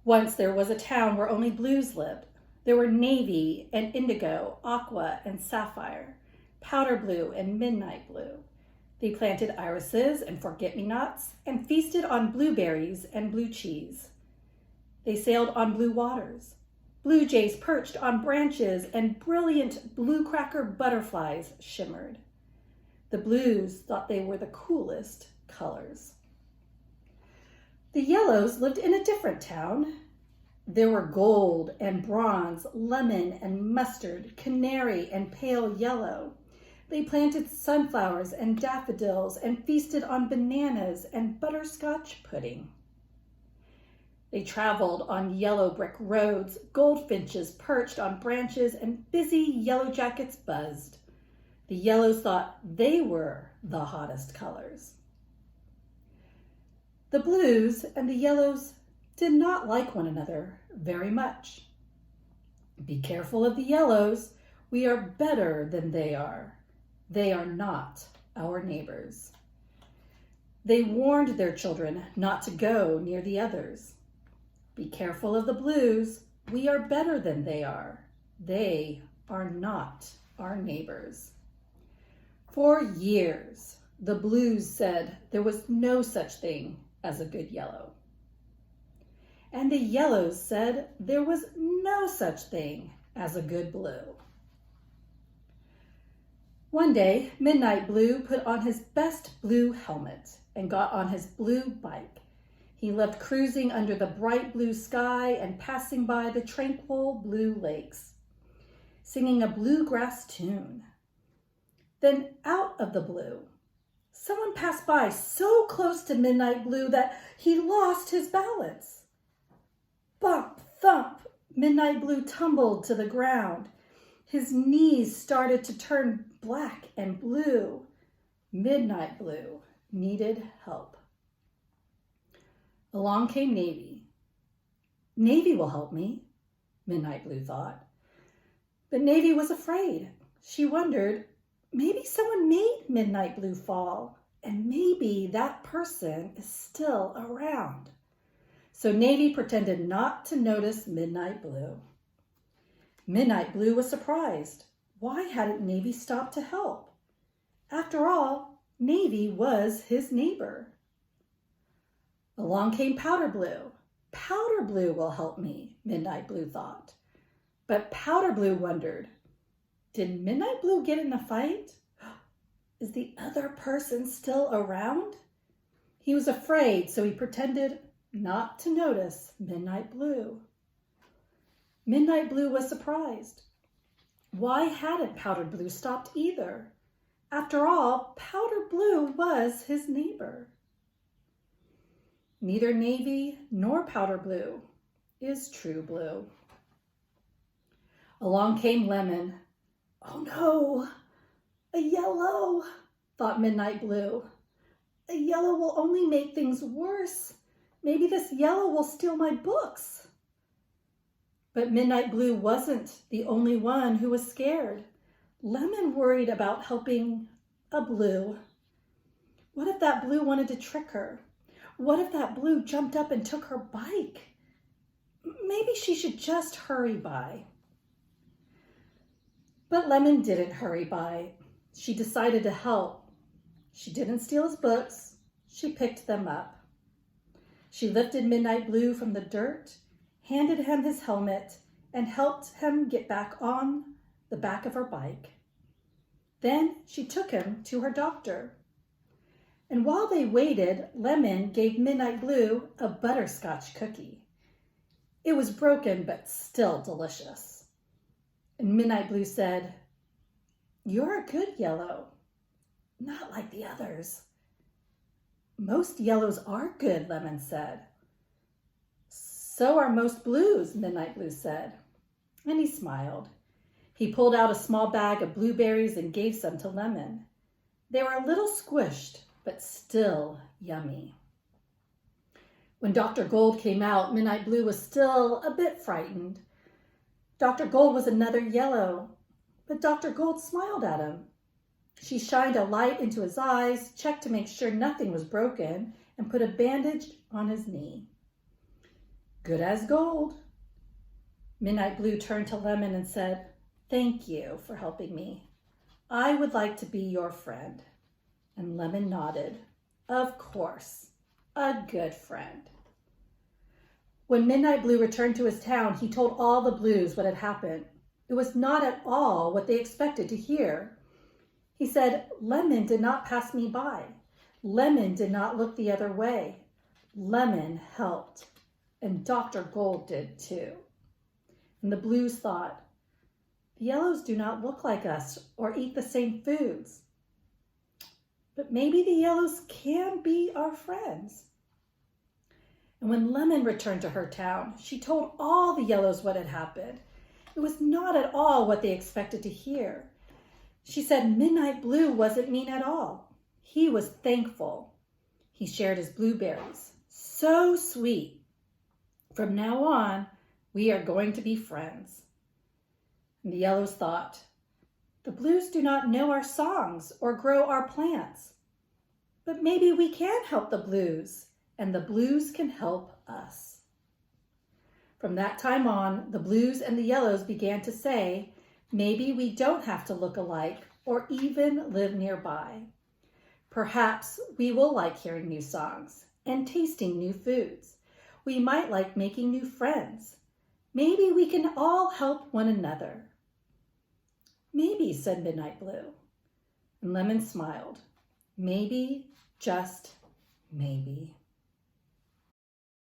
Once there was a town where only blues lived. There were navy and indigo, aqua and sapphire, powder blue and midnight blue. They planted irises and forget-me-nots and feasted on blueberries and blue cheese. They sailed on blue waters. Blue jays perched on branches and brilliant blue cracker butterflies shimmered. The blues thought they were the coolest colors. The yellows lived in a different town. There were gold and bronze, lemon and mustard, canary and pale yellow. They planted sunflowers and daffodils and feasted on bananas and butterscotch pudding. They traveled on yellow brick roads, goldfinches perched on branches, and busy yellow jackets buzzed. The yellows thought they were the hottest colors. The blues and the yellows did not like one another very much. Be careful of the yellows. We are better than they are. They are not our neighbors. They warned their children not to go near the others. Be careful of the blues. We are better than they are. They are not our neighbors. For years, the blues said there was no such thing as a good yellow. And the yellows said there was no such thing as a good blue. One day, Midnight Blue put on his best blue helmet and got on his blue bike. He loved cruising under the bright blue sky and passing by the tranquil blue lakes, singing a bluegrass tune. Then out of the blue, someone passed by so close to Midnight Blue that he lost his balance. Bump, thump, Midnight Blue tumbled to the ground. His knees started to turn black and blue. Midnight Blue needed help. Along came Navy. Navy will help me, Midnight Blue thought. But Navy was afraid. She wondered, maybe someone made Midnight Blue fall, and maybe that person is still around. So Navy pretended not to notice Midnight Blue. Midnight Blue was surprised. Why hadn't Navy stopped to help? After all, Navy was his neighbor. Along came Powder Blue. Powder Blue will help me, Midnight Blue thought. But Powder Blue wondered, did Midnight Blue get in a fight? Is the other person still around? He was afraid, so he pretended not to notice Midnight Blue. Midnight Blue was surprised. Why hadn't Powder Blue stopped either? After all, Powder Blue was his neighbor. Neither Navy nor Powder Blue is true blue. Along came Lemon. Oh no, a yellow, thought Midnight Blue. A yellow will only make things worse. Maybe this yellow will steal my books. But Midnight Blue wasn't the only one who was scared. Lemon worried about helping a blue. What if that blue wanted to trick her? What if that blue jumped up and took her bike? Maybe she should just hurry by. But Lemon didn't hurry by. She decided to help. She didn't steal his books. She picked them up. She lifted Midnight Blue from the dirt, handed him his helmet, and helped him get back on the back of her bike. Then she took him to her doctor. And while they waited, Lemon gave Midnight Blue a butterscotch cookie. It was broken, but still delicious. And Midnight Blue said, "You're a good yellow, not like the others." "Most yellows are good," Lemon said. "So are most blues," Midnight Blue said. And he smiled. He pulled out a small bag of blueberries and gave some to Lemon. They were a little squished, but still yummy. When Dr. Gold came out, Midnight Blue was still a bit frightened. Dr. Gold was another yellow, but Dr. Gold smiled at him. She shined a light into his eyes, checked to make sure nothing was broken, and put a bandage on his knee. Good as gold. Midnight Blue turned to Lemon and said, "Thank you for helping me. I would like to be your friend." And Lemon nodded. Of course, a good friend. When Midnight Blue returned to his town, he told all the Blues what had happened. It was not at all what they expected to hear. He said, "Lemon did not pass me by. Lemon did not look the other way. Lemon helped. And Dr. Gold did too." And the Blues thought, "The Yellows do not look like us or eat the same foods. But maybe the Yellows can be our friends." And when Lemon returned to her town, she told all the Yellows what had happened. It was not at all what they expected to hear. She said Midnight Blue wasn't mean at all. He was thankful. He shared his blueberries. So sweet. From now on, we are going to be friends. And the Yellows thought, the Blues do not know our songs or grow our plants. But maybe we can help the Blues, and the Blues can help us. From that time on, the Blues and the Yellows began to say, maybe we don't have to look alike or even live nearby. Perhaps we will like hearing new songs and tasting new foods. We might like making new friends. Maybe we can all help one another. Maybe, said Midnight Blue. And Lemon smiled. Maybe, just maybe.